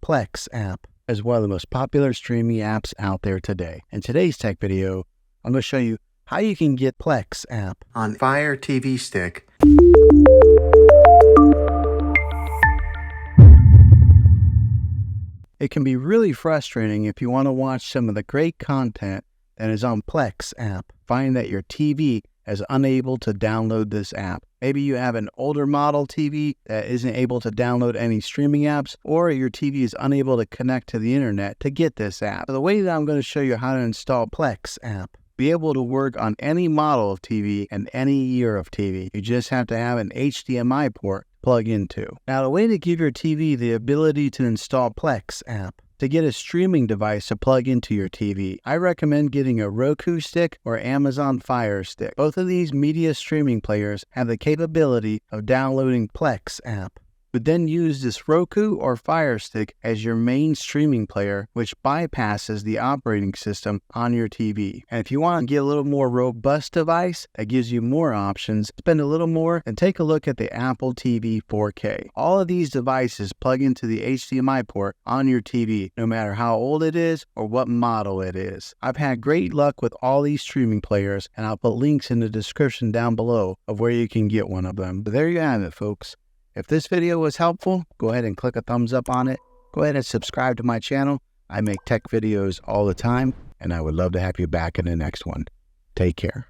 Plex App is one of the most popular streaming apps out there today. In today's tech video, I'm going to show you how you can get Plex App on Fire TV Stick. It can be really frustrating if you want to watch some of the great content that is on Plex App. Find that your TV is unable to download this app. Maybe you have an older model TV that isn't able to download any streaming apps, or your TV is unable to connect to the internet to get this app. So the way that I'm going to show you how to install Plex App, be able to work on any model of TV and any year of TV. You just have to have an HDMI port plug into. Now, the way to give your TV the ability to install Plex App, to get a streaming device to plug into your TV, I recommend getting a Roku stick or Amazon Fire Stick. Both of these media streaming players have the capability of downloading Plex App. But then use this Roku or Fire Stick as your main streaming player, which bypasses the operating system on your TV. And if you want to get a little more robust device that gives you more options, spend a little more, and take a look at the Apple TV 4K. All of these devices plug into the HDMI port on your TV, no matter how old it is or what model it is. I've had great luck with all these streaming players, and I'll put links in the description down below of where you can get one of them. But there you have it, folks. If this video was helpful, go ahead and click a thumbs up on it. Go ahead and subscribe to my channel. I make tech videos all the time, and I would love to have you back in the next one. Take care.